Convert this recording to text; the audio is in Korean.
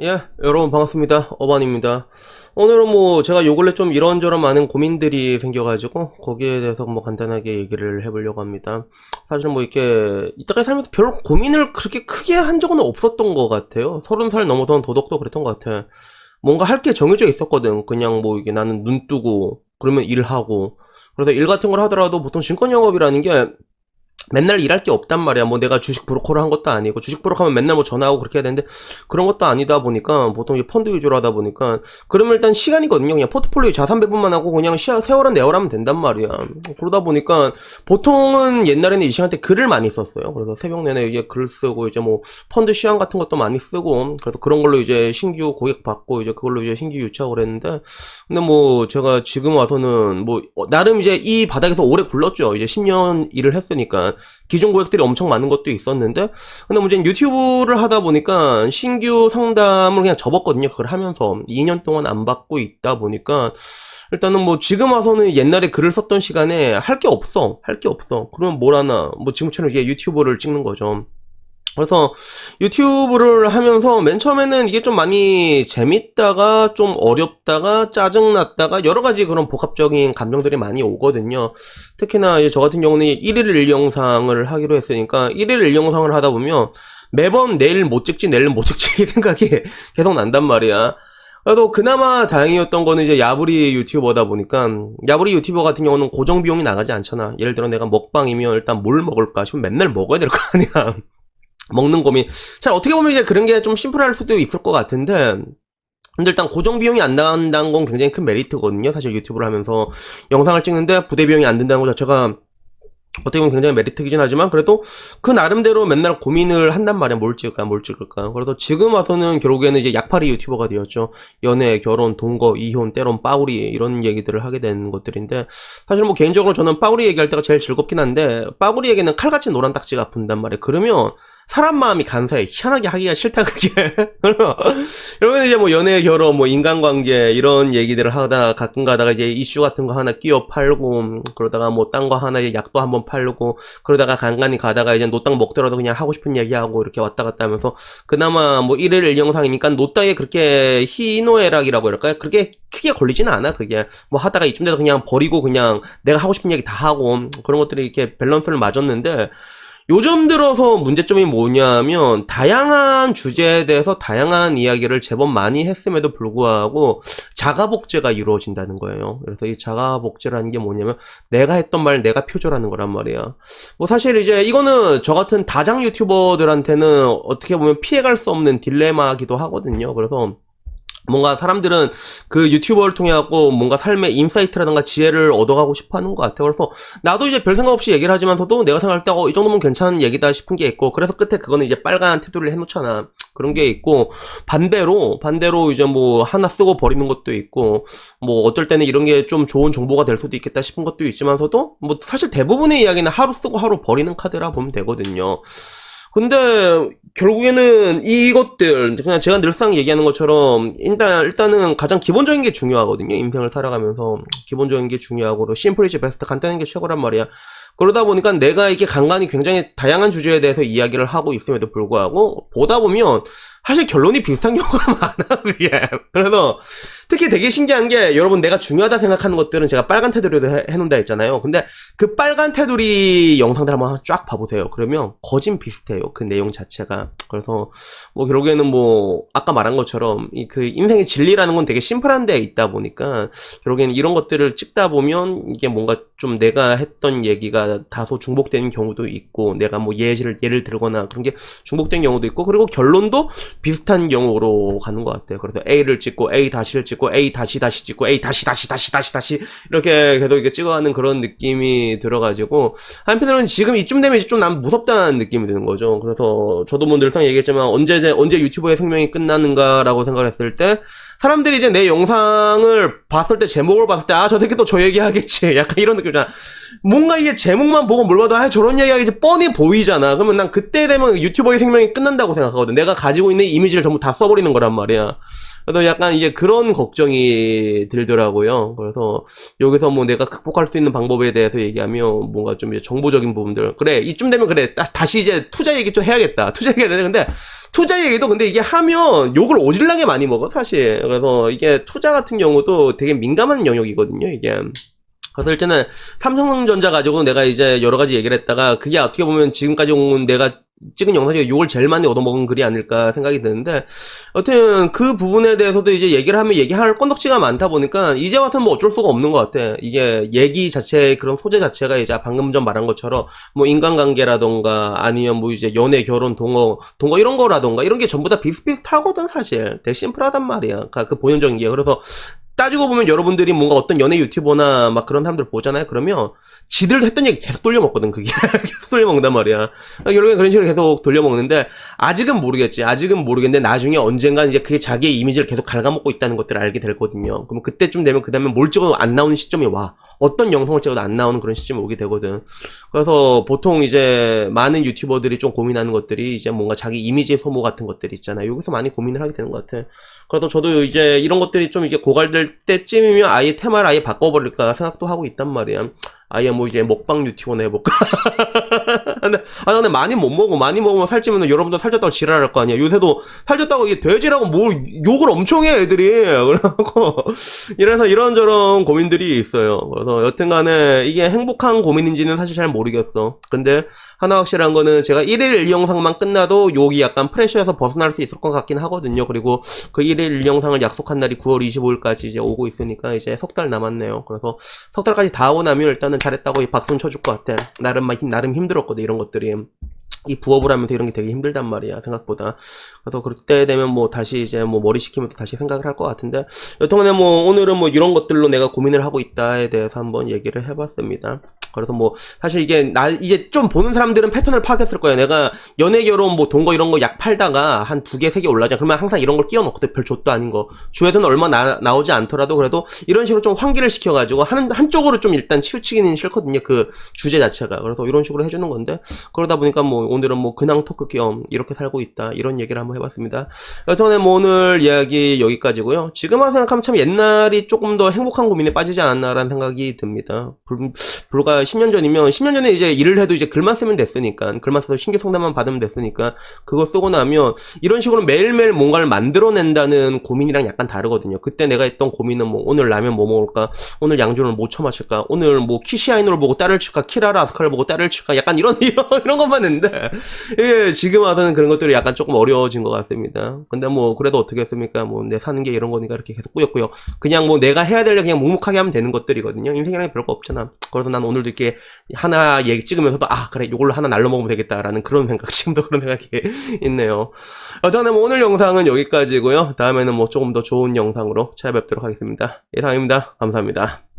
예, 여러분 반갑습니다. 어반입니다. 오늘은 뭐 제가 요 근래 좀 이런저런 많은 고민들이 생겨가지고 거기에 대해서 뭐 간단하게 얘기를 해보려고 합니다. 사실은 뭐 이렇게 이때까지 살면서 별 고민을 그렇게 크게 한 적은 없었던 것 같아요. 30살 넘어선 도덕도 그랬던 것 같아. 뭔가 할 게 정해져 있었거든. 그냥 뭐 이게 나는 눈 뜨고 그러면 일하고, 그래서 일 같은 걸 하더라도 보통 증권 영업이라는 게 맨날 일할 게 없단 말이야. 뭐 내가 주식 브로커를 한 것도 아니고, 주식 브로커 하면 맨날 뭐 전화하고 그렇게 해야 되는데 그런 것도 아니다 보니까 보통 이제 펀드 위주로 하다 보니까 그러면 일단 시간이거든요. 그냥 포트폴리오 자산 배분만 하고 그냥 세월은 내월하면 된단 말이야. 그러다 보니까 보통은 옛날에는 이 시간 대 글을 많이 썼어요. 그래서 새벽 내내 이제 글 쓰고 이제 뭐 펀드 시황 같은 것도 많이 쓰고, 그래서 그런 걸로 이제 신규 고객 받고 이제 그걸로 이제 신규 유치하고 그랬는데, 근데 뭐 제가 지금 와서는 뭐 나름 이제 이 바닥에서 오래 굴렀죠. 이제 10년 일을 했으니까 기존 고객들이 엄청 많은 것도 있었는데, 근데 문제는 유튜브를 하다 보니까 신규 상담을 그냥 접었거든요. 그걸 하면서 2년 동안 안 받고 있다 보니까 일단은 뭐 지금 와서는 옛날에 글을 썼던 시간에 할 게 없어. 할 게 없어. 그러면 뭘 하나, 뭐 지금처럼 이제 유튜브를 찍는 거죠. 그래서 유튜브를 하면서 맨 처음에는 이게 좀 많이 재밌다가 좀 어렵다가 짜증났다가 여러 가지 그런 복합적인 감정들이 많이 오거든요. 특히나 이제 저 같은 경우는 1일 1영상을 하기로 했으니까 1일 1영상을 하다 보면 매번 내일 못 찍지 내일 못 찍지 이 생각이 계속 난단 말이야. 그래도 그나마 다행이었던 거는 이제 야부리 유튜버다 보니까, 야부리 유튜버 같은 경우는 고정 비용이 나가지 않잖아. 예를 들어 내가 먹방이면 일단 뭘 먹을까 싶으면 맨날 먹어야 될 거 아니야. 먹는 고민. 잘 어떻게 보면 이제 그런 게 좀 심플할 수도 있을 것 같은데, 근데 일단 고정 비용이 안 나간다는 건 굉장히 큰 메리트거든요. 사실 유튜브를 하면서 영상을 찍는데 부대 비용이 안 든다는 것 자체가 어떻게 보면 굉장히 메리트이긴 하지만, 그래도 그 나름대로 맨날 고민을 한단 말이야. 뭘 찍을까 뭘 찍을까. 그래도 지금 와서는 결국에는 이제 약팔이 유튜버가 되었죠. 연애, 결혼, 동거, 이혼, 때론 빠우리 이런 얘기들을 하게 되는 것들인데, 사실 뭐 개인적으로 저는 빠우리 얘기할 때가 제일 즐겁긴 한데, 빠우리에게는 칼같이 노란 딱지가 붙는단 말이에요. 그러면 사람 마음이 간사해. 희한하게 하기가 싫다, 그게. 그러면 이제 뭐 연애, 결혼, 뭐 인간관계 이런 얘기들을 하다가 가끔 가다가 이제 이슈 같은 거 하나 끼워 팔고, 그러다가 뭐 딴 거 하나 약도 한번 팔고, 그러다가 간간히 가다가 이제 노땅 먹더라도 그냥 하고 싶은 얘기하고 이렇게 왔다 갔다 하면서, 그나마 뭐 1일 1영상이니까 노땅에 그렇게 희노애락이라고 할까요? 그렇게 크게 걸리지는 않아, 그게. 뭐 하다가 이쯤 돼서 그냥 버리고 그냥 내가 하고 싶은 얘기 다 하고, 그런 것들이 이렇게 밸런스를 맞았는데, 요즘 들어서 문제점이 뭐냐면 다양한 주제에 대해서 다양한 이야기를 제법 많이 했음에도 불구하고 자가복제가 이루어진다는 거예요. 그래서 이 자가복제라는 게 뭐냐면 내가 했던 말 내가 표절하는 거란 말이야. 뭐 사실 이제 이거는 저 같은 다장 유튜버들한테는 어떻게 보면 피해갈 수 없는 딜레마기도 하거든요. 그래서 뭔가 사람들은 그 유튜버를 통해 갖고 뭔가 삶의 인사이트라든가 지혜를 얻어가고 싶어 하는 것 같아요. 그래서 나도 이제 별 생각 없이 얘기를 하지만서도 내가 생각할 때 이 정도면 괜찮은 얘기다 싶은 게 있고, 그래서 끝에 그거는 이제 빨간 테두리를 해놓잖아. 그런 게 있고, 반대로 이제 뭐 하나 쓰고 버리는 것도 있고, 뭐 어떨 때는 이런 게 좀 좋은 정보가 될 수도 있겠다 싶은 것도 있지만서도, 뭐 사실 대부분의 이야기는 하루 쓰고 하루 버리는 카드라 보면 되거든요. 근데 결국에는 이것들 그냥 제가 늘상 얘기하는 것처럼 일단은 가장 기본적인 게 중요하거든요. 인생을 살아가면서 기본적인 게 중요하고, 심플 이즈 베스트, 간단한 게 최고란 말이야. 그러다 보니까 내가 이렇게 간간히 굉장히 다양한 주제에 대해서 이야기를 하고 있음에도 불구하고 보다 보면 사실 결론이 비슷한 경우가 많아, 그게. 그래서 특히 되게 신기한 게, 여러분 내가 중요하다 생각하는 것들은 제가 빨간 테두리로 해놓는다 했잖아요. 근데 그 빨간 테두리 영상들 한번 쫙 봐보세요. 그러면 거진 비슷해요, 그 내용 자체가. 그래서 뭐 결국에는 뭐 아까 말한 것처럼 그 인생의 진리라는 건 되게 심플한 데에 있다 보니까 결국에는 이런 것들을 찍다 보면 이게 뭔가 좀 내가 했던 얘기가 다소 중복되는 경우도 있고, 내가 뭐 예를 들거나 그런 게 중복된 경우도 있고, 그리고 결론도 비슷한 경우로 가는 것 같아요. 그래서 A를 찍고 A 다시를 찍고 A 다시 찍고 A 다시 이렇게 계속 이렇게 찍어가는 그런 느낌이 들어가지고, 한편으로는 지금 이쯤 되면 좀 난 무섭다는 느낌이 드는 거죠. 그래서 저도 뭐 늘상 얘기했지만 언제 유튜버의 생명이 끝나는가라고 생각했을 때, 사람들이 이제 내 영상을 봤을 때, 제목을 봤을 때, 저 새끼 또 저 얘기 하겠지, 약간 이런 느낌이잖아. 뭔가 이게 제목만 보고 뭘 봐도 저런 얘기 하겠지 뻔히 보이잖아. 그러면 난 그때 되면 유튜버의 생명이 끝난다고 생각하거든. 내가 가지고 있는 이미지를 전부 다 써버리는 거란 말이야. 그래서 약간 이제 그런 걱정이 들더라고요. 그래서 여기서 뭐 내가 극복할 수 있는 방법에 대해서 얘기하면 뭔가 좀 이제 정보적인 부분들, 그래 이쯤 되면 그래 다시 이제 투자 얘기 좀 해야겠다, 투자 얘기해야 되는데 투자 얘기도 근데 이게 하면 욕을 오질나게 많이 먹어, 사실. 그래서 이게 투자 같은 경우도 되게 민감한 영역이거든요, 이게. 그래서 일단은 삼성전자 가지고 내가 이제 여러 가지 얘기를 했다가 그게 어떻게 보면 지금까지 온 내가 찍은 영상 중에 욕을 제일 많이 얻어먹은 글이 아닐까 생각이 드는데, 여튼 그 부분에 대해서도 이제 얘기를 하면 얘기할 건덕지가 많다 보니까 이제 와서는 뭐 어쩔 수가 없는 것 같아. 이게 얘기 자체, 그런 소재 자체가 이제 방금 전 말한 것처럼 뭐 인간관계라던가 아니면 뭐 이제 연애, 결혼, 동거 이런 거라던가 이런 게 전부 다 비슷비슷하거든, 사실. 되게 심플하단 말이야. 그 본연적인 게. 그래서 따지고 보면 여러분들이 뭔가 어떤 연예 유튜버나 막 그런 사람들 보잖아요. 그러면 지들 했던 얘기 계속 돌려먹거든, 그게. 계속 돌려먹는단 말이야. 결국엔 그런 식으로 계속 돌려먹는데, 아직은 모르겠지. 아직은 모르겠는데, 나중에 언젠간 이제 그게 자기의 이미지를 계속 갉아먹고 있다는 것들을 알게 될 거거든요. 그럼 그때쯤 되면, 그 다음에 뭘 찍어도 안 나오는 시점이 와. 어떤 영상을 찍어도 안 나오는 그런 시점이 오게 되거든. 그래서 보통 이제 많은 유튜버들이 좀 고민하는 것들이 이제 뭔가 자기 이미지 소모 같은 것들이 있잖아요. 여기서 많이 고민을 하게 되는 것 같아. 그래도 저도 이제 이런 것들이 좀 이제 고갈될 때쯤이면 아예 테마를 아예 바꿔버릴까 생각도 하고 있단 말이야. 아예 뭐 이제 먹방 유튜버나 해볼까? 근데 많이 못 먹어. 많이 먹으면 살찌면 여러분도 살쪘다고 지랄할 거 아니야. 요새도 살쪘다고 이게 돼지라고 뭐 욕을 엄청 해, 애들이. 그래갖고 이래서 이런저런 고민들이 있어요. 그래서 여튼간에 이게 행복한 고민인지는 사실 잘 모르겠어. 근데 하나 확실한 거는 제가 1일 1영상만 끝나도 욕이 약간 프레셔에서 벗어날 수 있을 것 같긴 하거든요. 그리고 그 1일 1영상을 약속한 날이 9월 25일까지 이제 오고 있으니까 이제 석 달 남았네요. 그래서 석 달까지 다 오고 나면 일단은 잘했다고 박수는 쳐줄 것 같아. 나름 힘들었거든, 이런 것들이. 이 부업을 하면서 이런 게 되게 힘들단 말이야, 생각보다. 그래서 그때 되면 뭐 다시 이제 뭐 머리 식히면서 다시 생각을 할 것 같은데, 여튼간에 뭐 오늘은 뭐 이런 것들로 내가 고민을 하고 있다에 대해서 한번 얘기를 해봤습니다. 그래서 뭐 사실 이게 이제 좀 보는 사람들은 패턴을 파악했을 거예요. 내가 연애, 결혼, 뭐 동거 이런 거 약 팔다가 한 2개, 3개 올라가잖아. 그러면 항상 이런 걸 끼워 넣거든. 별 좆도 아닌 거. 조회수는 얼마 나오지 않더라도 그래도 이런 식으로 좀 환기를 시켜가지고 한쪽으로 좀 일단 치우치기는 싫거든요. 그 주제 자체가. 그래서 이런 식으로 해주는 건데, 그러다 보니까 뭐 오늘은 뭐 근황 토크 겸 이렇게 살고 있다, 이런 얘기를 한번 해봤습니다. 여튼간에 뭐 오늘 이야기 여기까지고요. 지금 와서 생각하면 참 옛날이 조금 더 행복한 고민에 빠지지 않았나라는 생각이 듭니다. 불과 10년 전이면 10년 전에 이제 일을 해도 이제 글만 쓰면 됐으니까, 글만 써서 신규 상담만 받으면 됐으니까 그거 쓰고 나면 이런 식으로 매일매일 뭔가를 만들어낸다는 고민이랑 약간 다르거든요. 그때 내가 했던 고민은 뭐 오늘 라면 뭐 먹을까, 오늘 양주를 뭐 처마실까, 오늘 뭐 키시아이노를 보고 딸을 칠까, 키라라 아스카를 보고 딸을 칠까, 약간 이런 것만 했는데, 예, 지금 와서는 그런 것들이 약간 조금 어려워진 것 같습니다. 근데 뭐 그래도 어떻게 했습니까? 뭐 내 사는 게 이런 거니까 이렇게 계속 꾸역꾸역 그냥 뭐 내가 해야 될 일 그냥 묵묵하게 하면 되는 것들이거든요. 인생이랑 별거 없잖아. 그래서 난 오늘도 이렇게 하나 얘기 찍으면서도 그래, 이걸로 하나 날로 먹으면 되겠다라는 그런 생각, 지금도 그런 생각이 있네요. 여튼 뭐 오늘 영상은 여기까지고요. 다음에는 뭐 조금 더 좋은 영상으로 찾아뵙도록 하겠습니다. 이상입니다. 감사합니다.